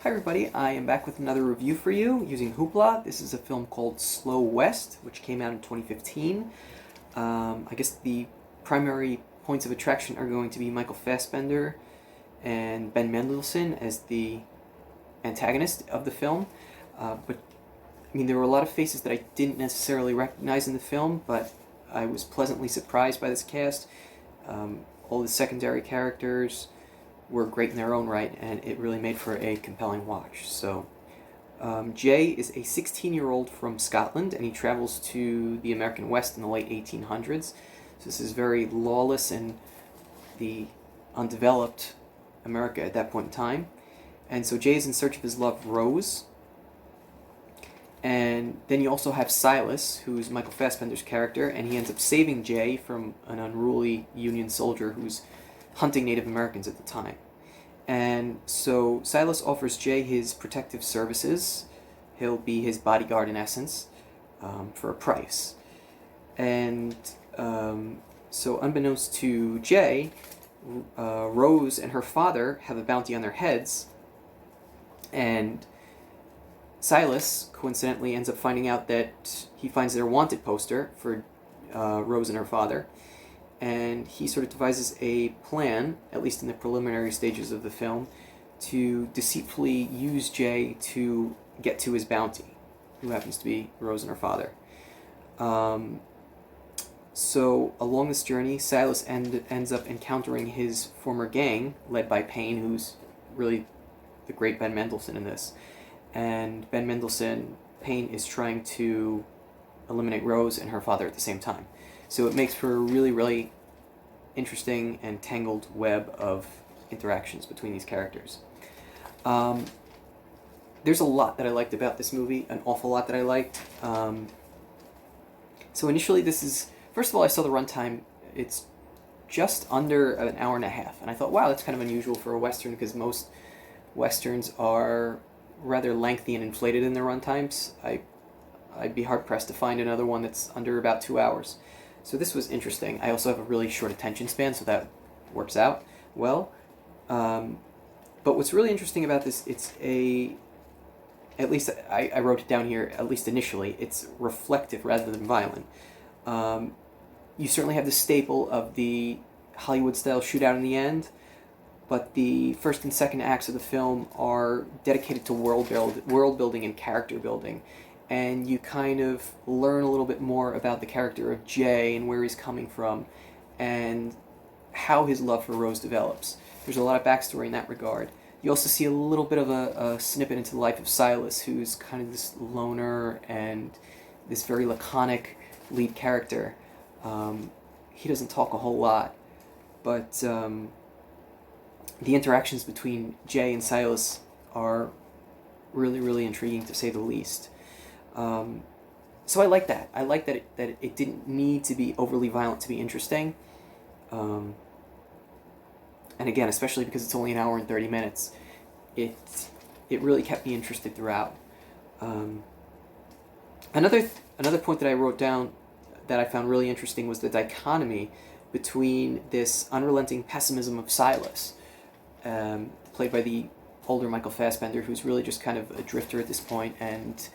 Hi everybody, I am back with another review for you using Hoopla. This is a film called Slow West, which came out in 2015. I guess the primary points of attraction are going to be Michael Fassbender and Ben Mendelsohn as the antagonist of the film. But I mean, there were a lot of faces that I didn't necessarily recognize in the film, but I was pleasantly surprised by this cast. All the secondary characters were great in their own right, and it really made for a compelling watch. So, Jay is a 16-year-old from Scotland, and he travels to the American West in the late 1800s. So this is very lawless and the undeveloped America at that point in time. And so Jay is in search of his love, Rose. And then you also have Silas, who's Michael Fassbender's character, and he ends up saving Jay from an unruly Union soldier who's hunting Native Americans at the time. And so Silas offers Jay his protective services. He'll be his bodyguard in essence, for a price. And so unbeknownst to Jay, Rose and her father have a bounty on their heads, and Silas coincidentally ends up finding out that he finds their wanted poster for Rose and her father, and he sort of devises a plan, at least in the preliminary stages of the film, to deceitfully use Jay to get to his bounty, who happens to be Rose and her father. So along this journey, Silas ends up encountering his former gang, led by Payne, who's really the great Ben Mendelsohn in this. And Ben Mendelsohn, Payne, is trying to eliminate Rose and her father at the same time. So it makes for a really, really interesting and tangled web of interactions between these characters. There's a lot that I liked about this movie, an awful lot that I liked. So initially first of all, I saw the runtime. It's just under an hour and a half. And I thought, wow, that's kind of unusual for a Western, because most Westerns are rather lengthy and inflated in their runtimes. I'd be hard-pressed to find another one that's under about 2 hours. So this was interesting. I also have a really short attention span, so that works out well. But what's really interesting about this, at least I wrote it down here, at least initially, it's reflective rather than violent. You certainly have the staple of the Hollywood-style shootout in the end, but the first and second acts of the film are dedicated to world building and character building. And you kind of learn a little bit more about the character of Jay and where he's coming from and how his love for Rose develops. There's a lot of backstory in that regard. You also see a little bit of a snippet into the life of Silas, who's kind of this loner and this very laconic lead character. He doesn't talk a whole lot, but the interactions between Jay and Silas are really, really intriguing, to say the least. So I like that. I like that it didn't need to be overly violent to be interesting. And again, especially because it's only an hour and 30 minutes, it really kept me interested throughout. Another point that I wrote down that I found really interesting was the dichotomy between this unrelenting pessimism of Silas, played by the older Michael Fassbender, who's really just kind of a drifter at this point, and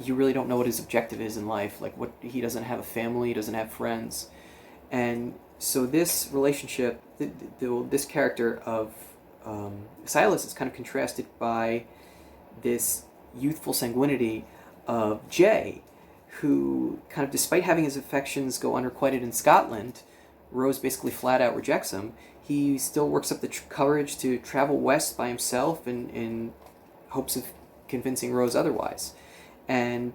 you really don't know what his objective is in life. Like, he doesn't have a family, he doesn't have friends. And so this relationship, this character of Silas is kind of contrasted by this youthful sanguinity of Jay, who kind of, despite having his affections go unrequited in Scotland, Rose basically flat out rejects him. He still works up the courage to travel west by himself in hopes of convincing Rose otherwise. And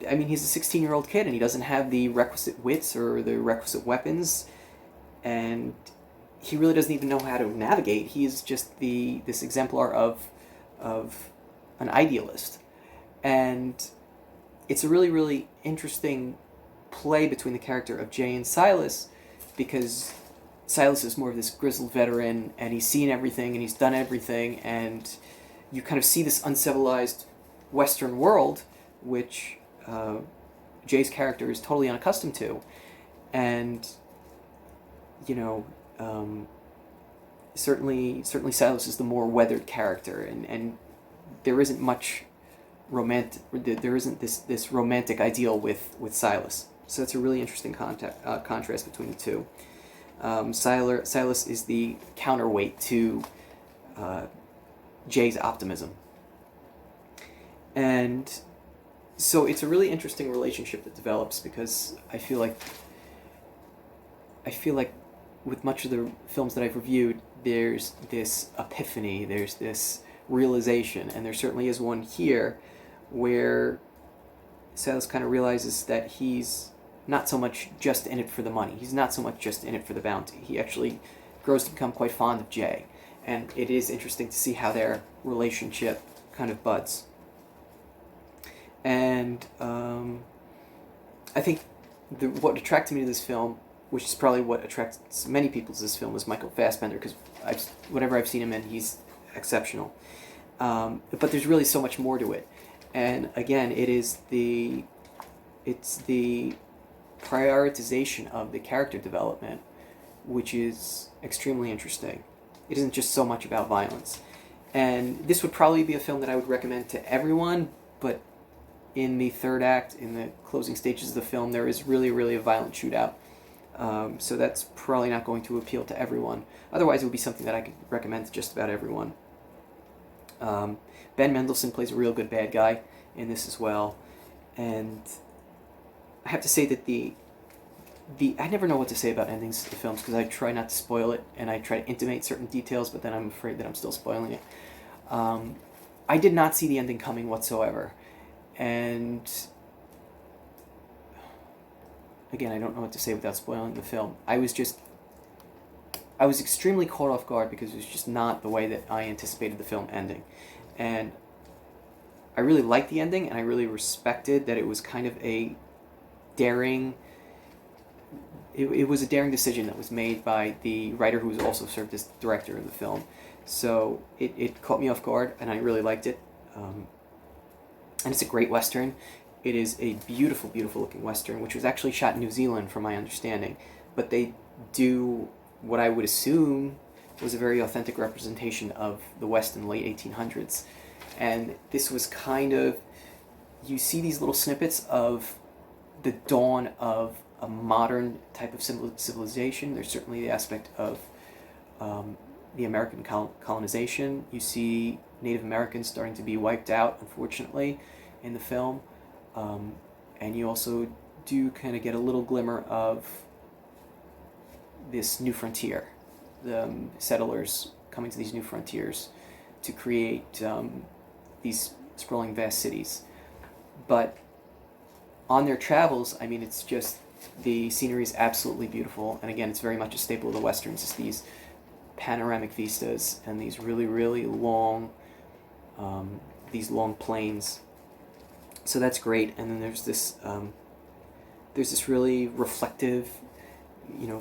I mean, he's a 16-year-old kid, and he doesn't have the requisite wits or the requisite weapons, and he really doesn't even know how to navigate. He's just this exemplar of an idealist. And it's a really, really interesting play between the character of Jay and Silas, because Silas is more of this grizzled veteran, and he's seen everything, and he's done everything, and you kind of see this uncivilized Western world, which Jay's character is totally unaccustomed to. And, certainly Silas is the more weathered character, and there isn't much romantic. There isn't this romantic ideal with Silas. So it's a really interesting contrast between the two. Silas is the counterweight to Jay's optimism, and so it's a really interesting relationship that develops, because I feel like with much of the films that I've reviewed, there's this epiphany, there's this realization, and there certainly is one here where Silas kind of realizes that he's not so much just in it for the money. He's not so much just in it for the bounty. He actually grows to become quite fond of Jay, and it is interesting to see how their relationship kind of buds. And I think what attracted me to this film, which is probably what attracts many people to this film, is Michael Fassbender, because whatever I've seen him in, he's exceptional. But there's really so much more to it, and again, it's the prioritization of the character development, which is extremely interesting. It isn't just so much about violence, and this would probably be a film that I would recommend to everyone, but in the third act, in the closing stages of the film, there is really a violent shootout. So that's probably not going to appeal to everyone. Otherwise, it would be something that I could recommend to just about everyone. Ben Mendelsohn plays a real good bad guy in this as well. And I have to say that I never know what to say about endings to films, because I try not to spoil it, and I try to intimate certain details, but then I'm afraid that I'm still spoiling it. I did not see the ending coming whatsoever. And again, I don't know what to say without spoiling the film. I was extremely caught off guard, because it was just not the way that I anticipated the film ending. And I really liked the ending, and I really respected that it was kind of a daring... It was a daring decision that was made by the writer, who was also served as director of the film. So it caught me off guard, and I really liked it. And it's a great Western. It is a beautiful, beautiful looking Western, which was actually shot in New Zealand, from my understanding. But they do what I would assume was a very authentic representation of the West in the late 1800s. And this was kind of... You see these little snippets of the dawn of a modern type of civilization. There's certainly the aspect of the American colonization. You see Native Americans starting to be wiped out, unfortunately, in the film. And you also do kind of get a little glimmer of this new frontier, the settlers coming to these new frontiers to create these sprawling, vast cities. But on their travels, I mean, it's just, the scenery is absolutely beautiful, and again, it's very much a staple of the Westerns, is these panoramic vistas and these really long plains. So that's great. And then there's this really reflective,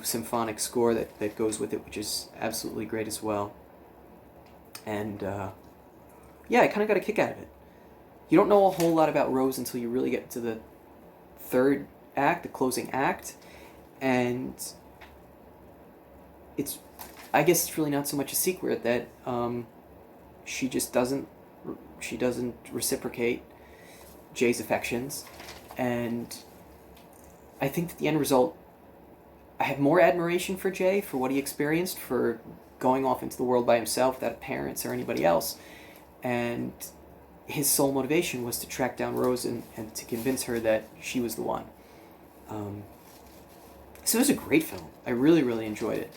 symphonic score that goes with it, which is absolutely great as well. And I kind of got a kick out of it. You don't know a whole lot about Rose until you really get to the third act, the closing act, and I guess it's really not so much a secret that she doesn't reciprocate Jay's affections, and I think that the end result, I have more admiration for Jay, for what he experienced, for going off into the world by himself without parents or anybody else, and his sole motivation was to track down Rose and to convince her that she was the one. So it was a great film. I really enjoyed it,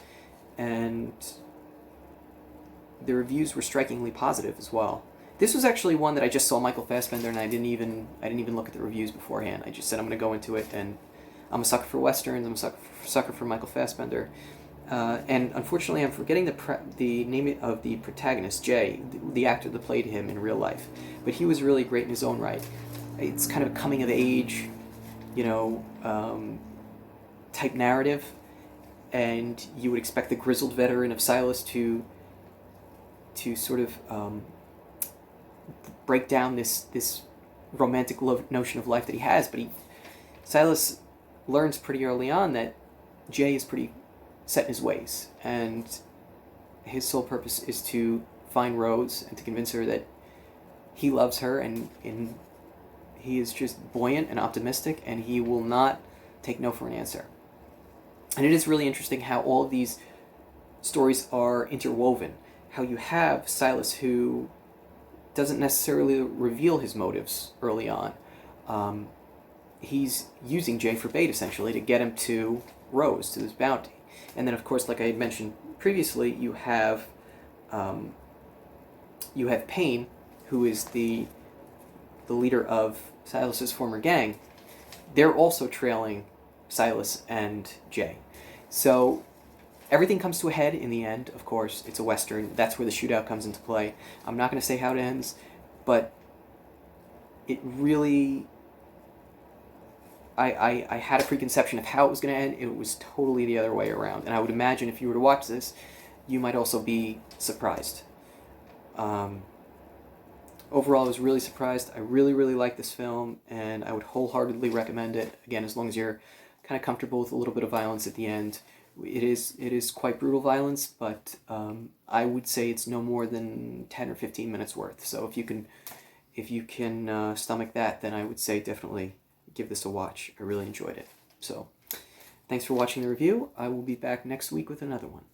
and the reviews were strikingly positive as well. This was actually one that I just saw Michael Fassbender, and I didn't even look at the reviews beforehand. I just said I'm going to go into it, and I'm a sucker for Westerns. I'm a sucker for Michael Fassbender. And unfortunately, I'm forgetting the name of the protagonist, Jay, the actor that played him in real life. But he was really great in his own right. It's kind of a coming of age, type narrative, and you would expect the grizzled veteran of Silas to sort of break down this romantic notion of life that he has. But Silas learns pretty early on that Jay is pretty set in his ways, and his sole purpose is to find Rose and to convince her that he loves her, and he is just buoyant and optimistic, and he will not take no for an answer. And it is really interesting how all of these stories are interwoven. How you have Silas, who doesn't necessarily reveal his motives early on. He's using Jay for bait, essentially, to get him to Rose, to this bounty. And then, of course, like I had mentioned previously, you have Payne, who is the leader of Silas's former gang. They're also trailing Silas and Jay. So everything comes to a head in the end, of course. It's a Western. That's where the shootout comes into play. I'm not going to say how it ends, but it really... I had a preconception of how it was going to end. It was totally the other way around. And I would imagine if you were to watch this, you might also be surprised. Overall, I was really surprised. I really, really like this film, and I would wholeheartedly recommend it. Again, as long as you're kind of comfortable with a little bit of violence at the end. It is quite brutal violence, but I would say it's no more than 10 or 15 minutes worth. So if you can stomach that, then I would say definitely give this a watch. I really enjoyed it. So thanks for watching the review. I will be back next week with another one.